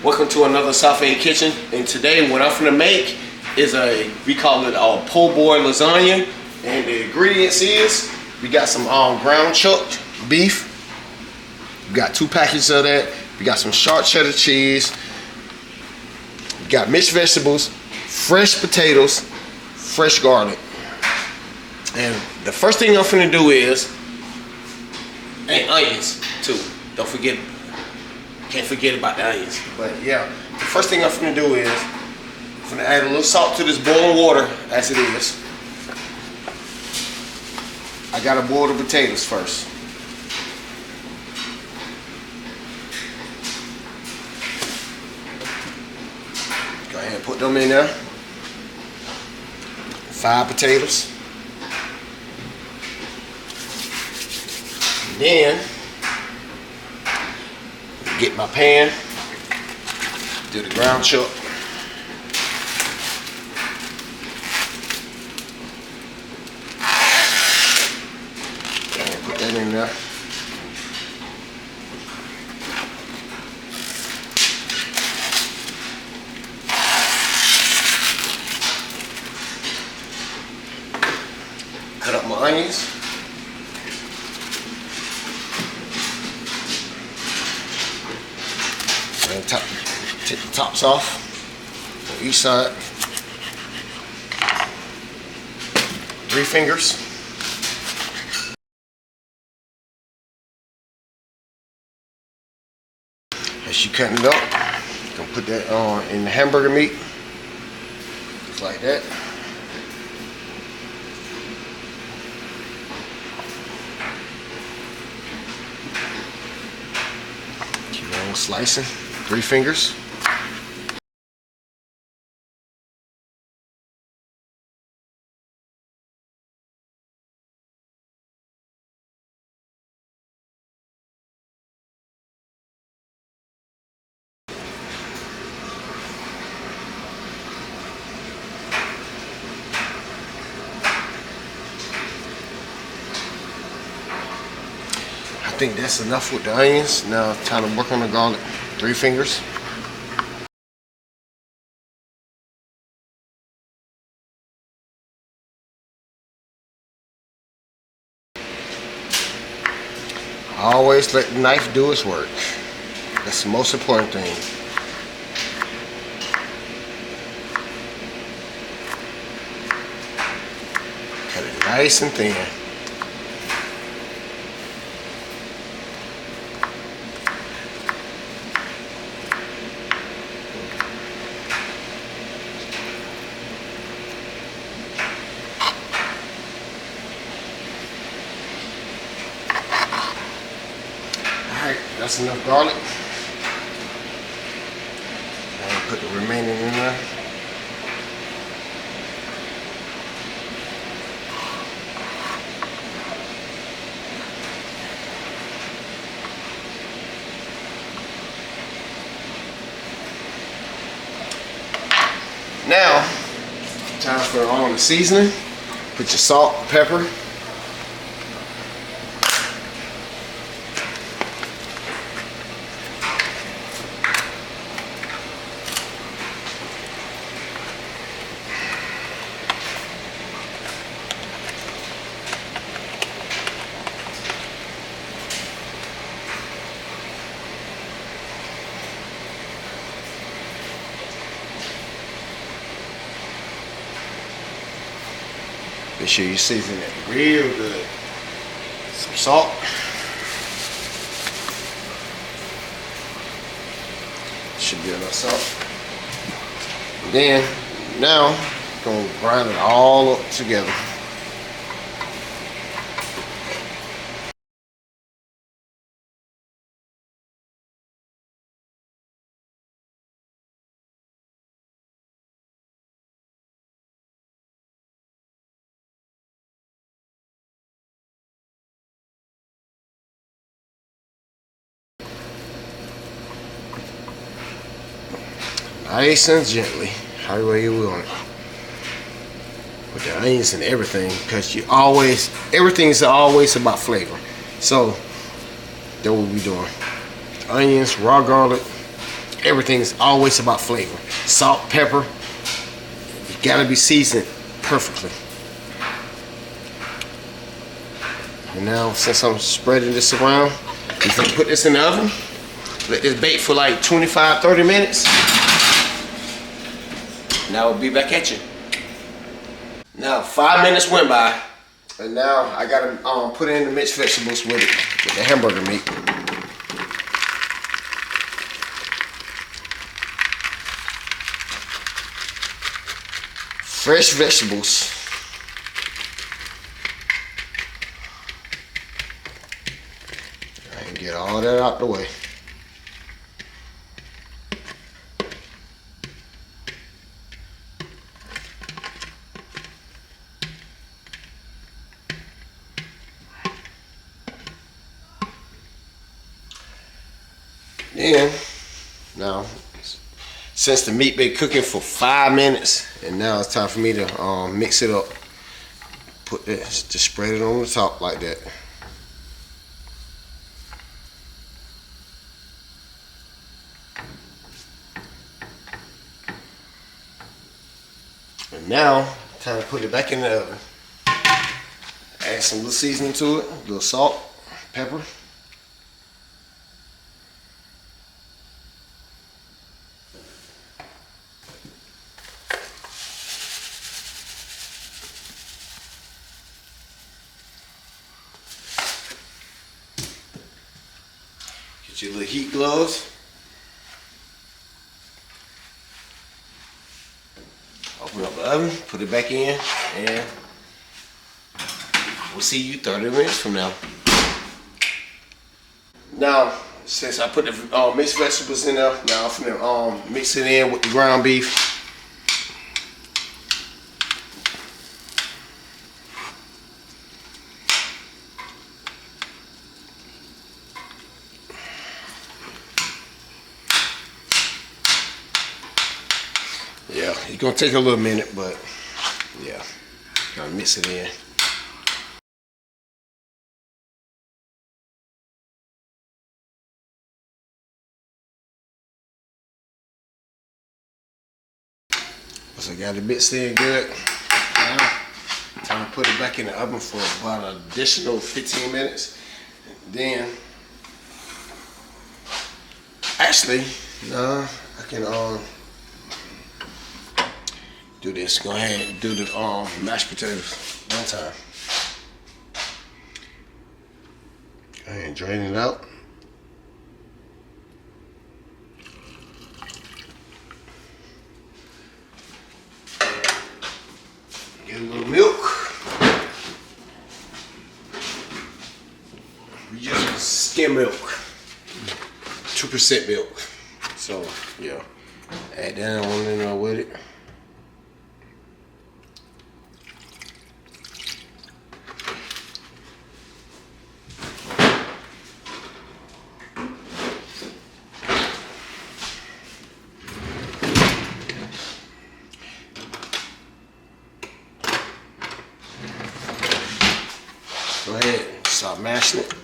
Welcome to another South End Kitchen, and today what I'm gonna make is we call it our Po Boy Lasagna, and the ingredients is we got some ground chucked beef, we got 2 packages of that, we got some sharp cheddar cheese, we got mixed vegetables, fresh potatoes, fresh garlic. And the first thing I'm gonna do is, and onions too, don't forget. Can't forget about the onions. But yeah, the first thing I'm gonna do is I'm gonna add a little salt to this boiling water as it is. I gotta boil the potatoes first. Go ahead and put them in there. 5 potatoes. And then get my pan, do the ground chuck. And put that in there. Cut up my onions. And take the tops off on each side. 3 fingers. As you cutting it up, gonna put that on in the hamburger meat, just like that. Keep on slicing. 3 fingers. I think that's enough with the onions. Now time to work on the garlic. 3 fingers. Always let the knife do its work. That's the most important thing. Cut it nice and thin. Alright, that's enough garlic. And put the remaining in there. Now, time for all the seasoning. Put your salt, pepper. Make sure you season it real good. Some salt. Should be enough salt. And then, now, gonna grind it all up together. Nice and gently, however you want it. With the onions and everything, because everything is always about flavor. So that's what we're doing. Onions, raw garlic, everything's always about flavor. Salt, pepper, you gotta be seasoned perfectly. And now, since I'm spreading this around, we're gonna put this in the oven. Let this bake for like 25-30 minutes. Now we'll be back at you. Now 5 minutes went by, and now I gotta put in the mixed vegetables with it, with the hamburger meat. Fresh vegetables. And get all that out the way. Then, now, since the meat been cooking for 5 minutes, and now it's time for me to mix it up. Put this, just spread it on the top like that. And now, time to put it back in the oven. Add some little seasoning to it, a little salt, pepper. Get your little heat gloves. Open up the oven, put it back in, and we'll see you 30 minutes from now. Now, since I put the mixed vegetables in there, now I'm gonna mix it in with the ground beef. Yeah, it's gonna take a little minute, but yeah, gotta mix it in. So I got it mixed in good. Now, time to put it back in the oven for about an additional 15 minutes. Then, actually, no, I can do this. Go ahead and do the mashed potatoes one time. Go ahead and drain it out. Get a little milk. We use skim milk, 2% milk. So yeah, add that on in there with it. Go ahead and start mashing it.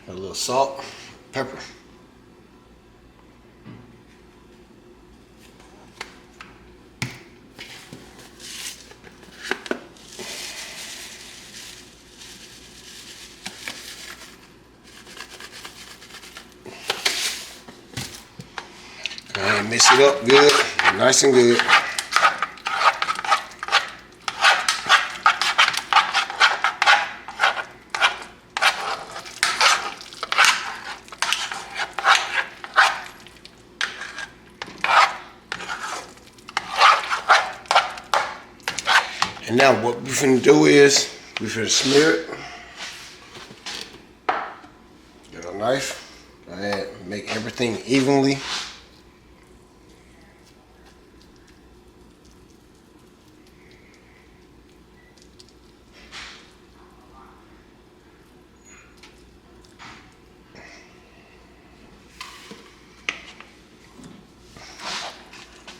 A little salt, pepper. Go ahead and mix it up good, nice and good. And now what we're finna do is, we're finna smear it. Get a knife, go ahead, make everything evenly.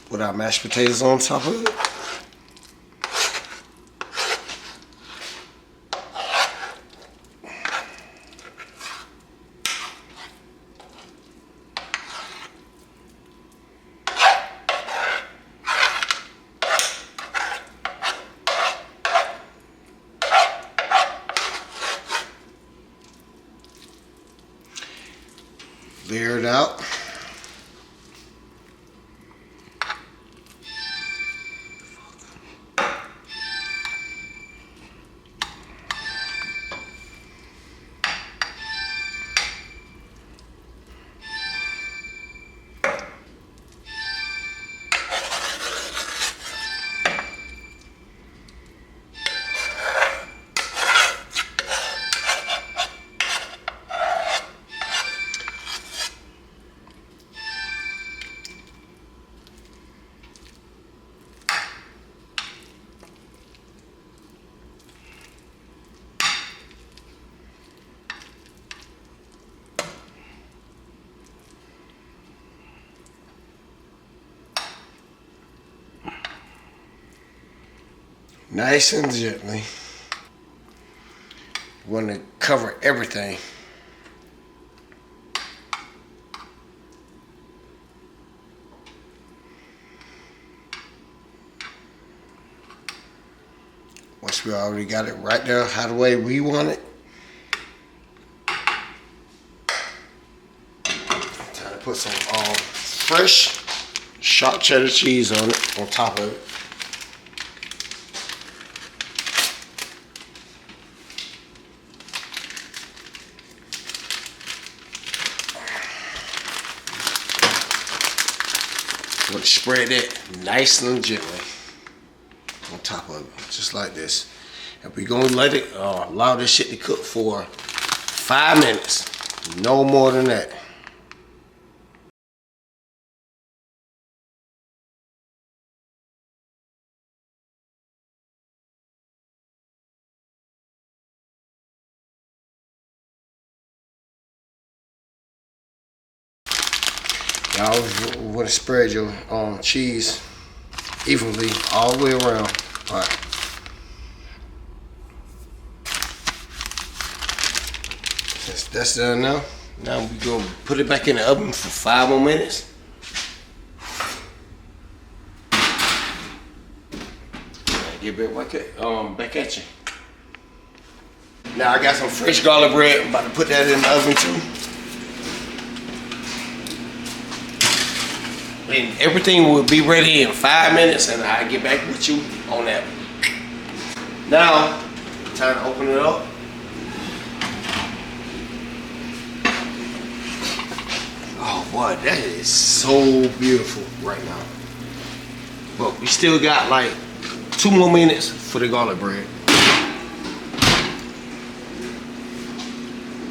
Put our mashed potatoes on top of it. Layer it out. Nice and gently. You want to cover everything. Once we already got it right there how the way we want it. Time to put some fresh sharp cheddar cheese on it, on top of it. Want to spread it nice and gently on top of it, just like this. And we're gonna let it allow this shit to cook for 5 minutes, no more than that. Y'all want to spread your cheese evenly all the way around. All right. Since that's done now we're gonna put it back in the oven for 5 more minutes. Get back at you. Now I got some fresh garlic bread. I'm about to put that in the oven too. And everything will be ready in 5 minutes, and I'll get back with you on that. Now, time to open it up. Oh boy, that is so beautiful right now. But we still got like 2 more minutes for the garlic bread.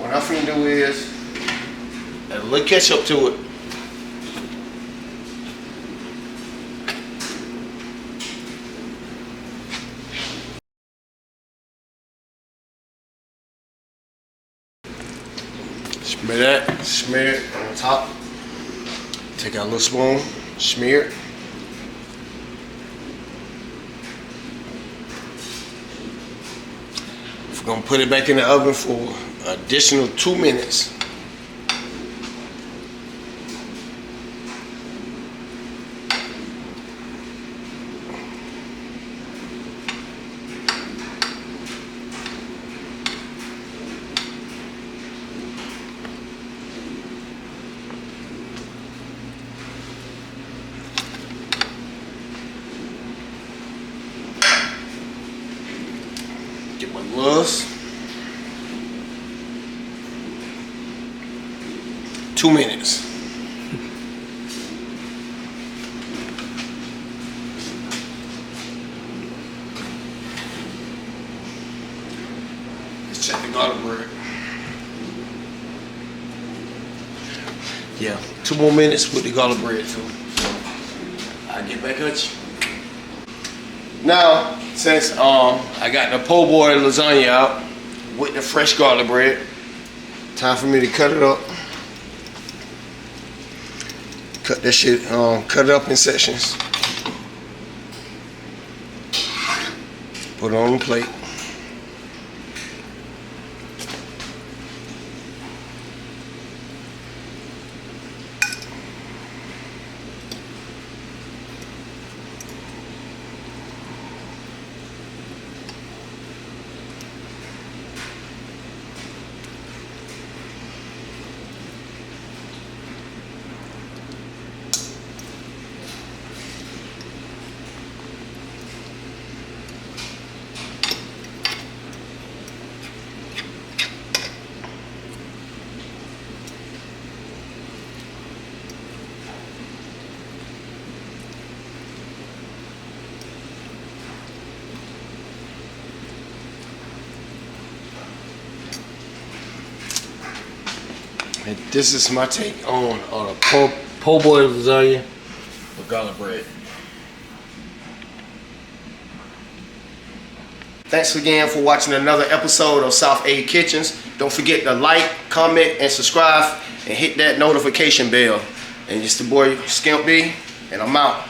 What I'm finna do is add a little ketchup to it. Smear it on top. Take out a little spoon, smear it. We're gonna put it back in the oven for an additional 2 minutes. Get my gloves. 2 minutes. Let's check the garlic bread. Yeah, 2 more minutes with the garlic bread too. So I'll get back at you. Now, since I got the Po Boy Lasagna out with the fresh garlic bread, time for me to cut it up. Cut that shit, cut it up in sections. Put it on the plate. And this is my take on the Po Boy Lasagna with garlic bread. Thanks again for watching another episode of South Aid Kitchens. Don't forget to like, comment, and subscribe, and hit that notification bell. And it's the boy Skimp B, and I'm out.